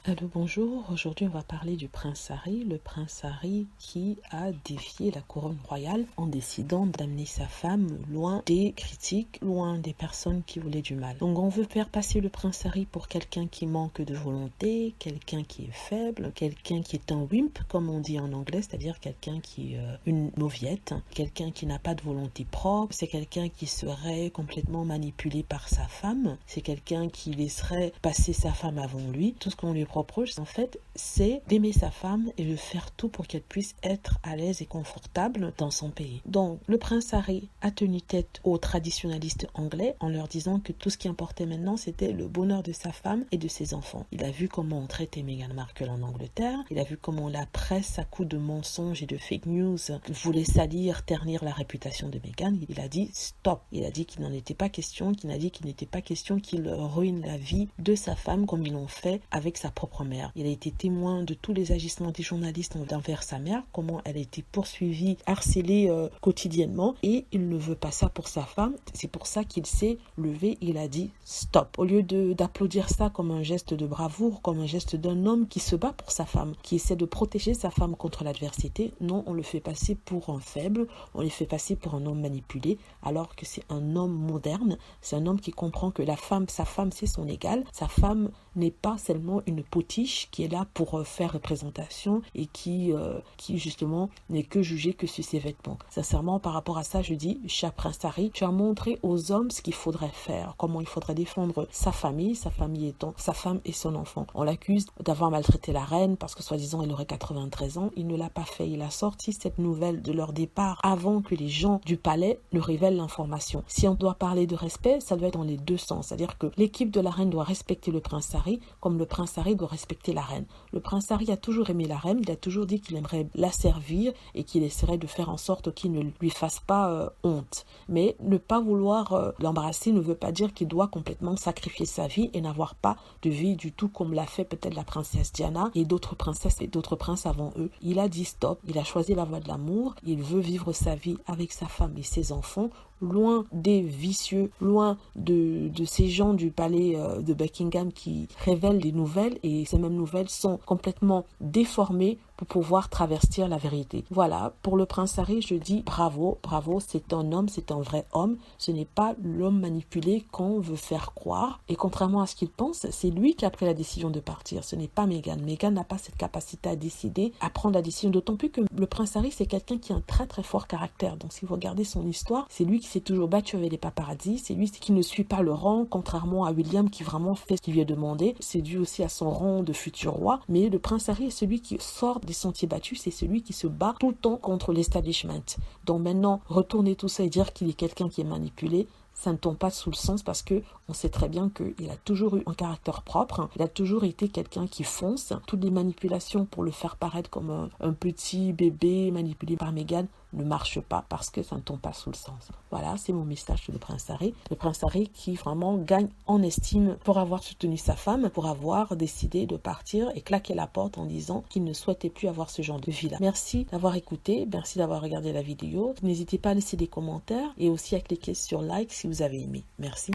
Allô, bonjour. Aujourd'hui, on va parler du prince Harry. Le prince Harry qui a défié la couronne royale en décidant d'amener sa femme loin des critiques, loin des personnes qui voulaient du mal. Donc, on veut faire passer le prince Harry pour quelqu'un qui manque de volonté, quelqu'un qui est faible, quelqu'un qui est un wimp, comme on dit en anglais, c'est-à-dire quelqu'un qui est une mauviette, quelqu'un qui n'a pas de volonté propre, c'est quelqu'un qui serait complètement manipulé par sa femme, c'est quelqu'un qui laisserait passer sa femme avant lui. Tout ce qu'on lui reproche, en fait, c'est d'aimer sa femme et de faire tout pour qu'elle puisse être à l'aise et confortable dans son pays. Donc, le prince Harry a tenu tête aux traditionalistes anglais en leur disant que tout ce qui importait maintenant, c'était le bonheur de sa femme et de ses enfants. Il a vu comment on traitait Meghan Markle en Angleterre, il a vu comment la presse, à coups de mensonges et de fake news, voulait salir, ternir la réputation de Meghan. Il a dit stop. Il a dit qu'il n'en était pas question, qu'il n'était pas question qu'il ruine la vie de sa femme comme ils l'ont fait avec sa propre mère. Il a été témoin de tous les agissements des journalistes envers sa mère, comment elle a été poursuivie, harcelée quotidiennement, et il ne veut pas ça pour sa femme. C'est pour ça qu'il s'est levé, il a dit stop. Au lieu d'applaudir ça comme un geste de bravoure, comme un geste d'un homme qui se bat pour sa femme, qui essaie de protéger sa femme contre l'adversité, non, on le fait passer pour un faible, on le fait passer pour un homme manipulé, alors que c'est un homme moderne, c'est un homme qui comprend que sa femme c'est son égale, sa femme n'est pas seulement une potiche qui est là pour faire représentation et qui justement n'est que jugée que sur ses vêtements. Sincèrement, par rapport à ça, je dis, cher prince Harry, tu as montré aux hommes ce qu'il faudrait faire, comment il faudrait défendre sa famille étant sa femme et son enfant. On l'accuse d'avoir maltraité la reine parce que soi-disant elle aurait 93 ans. Il ne l'a pas fait. Il a sorti cette nouvelle de leur départ avant que les gens du palais ne révèlent l'information. Si on doit parler de respect, ça doit être dans les deux sens. C'est-à-dire que l'équipe de la reine doit respecter le prince Harry comme le prince Harry doit respecter la reine. Le prince Harry a toujours aimé la reine, il a toujours dit qu'il aimerait la servir et qu'il essaierait de faire en sorte qu'il ne lui fasse pas honte. Mais ne pas vouloir l'embrasser ne veut pas dire qu'il doit complètement sacrifier sa vie et n'avoir pas de vie du tout comme l'a fait peut-être la princesse Diana et d'autres princesses et d'autres princes avant eux. Il a dit stop, il a choisi la voie de l'amour, il veut vivre sa vie avec sa femme et ses enfants, loin des vicieux, loin de ces gens du palais de Buckingham qui révèlent des nouvelles et ces mêmes nouvelles sont complètement déformées pour pouvoir traverser la vérité. Voilà, pour le prince Harry, je dis bravo, bravo, c'est un homme, c'est un vrai homme. Ce n'est pas l'homme manipulé qu'on veut faire croire. Et contrairement à ce qu'il pense, c'est lui qui a pris la décision de partir. Ce n'est pas Meghan. Meghan n'a pas cette capacité à décider, à prendre la décision. D'autant plus que le prince Harry, c'est quelqu'un qui a un très très fort caractère. Donc si vous regardez son histoire, c'est lui qui s'est toujours battu avec les paparazzis. C'est lui qui ne suit pas le rang, contrairement à William qui vraiment fait ce qu'il lui est demandé. C'est dû aussi à son rang de futur roi. Mais le prince Harry est celui qui sort des sentiers battus, c'est celui qui se bat tout le temps contre l'establishment. Donc maintenant, retourner tout ça et dire qu'il est quelqu'un qui est manipulé, ça ne tombe pas sous le sens parce que on sait très bien qu'il a toujours eu un caractère propre, il a toujours été quelqu'un qui fonce. Toutes les manipulations pour le faire paraître comme un petit bébé manipulé par Meghan ne marchent pas parce que ça ne tombe pas sous le sens. Voilà, c'est mon message sur le prince Harry. Le prince Harry qui vraiment gagne en estime pour avoir soutenu sa femme, pour avoir décidé de partir et claquer la porte en disant qu'il ne souhaitait plus avoir ce genre de vie-là. Merci d'avoir écouté, merci d'avoir regardé la vidéo. N'hésitez pas à laisser des commentaires et aussi à cliquer sur like si vous avez aimé. Merci.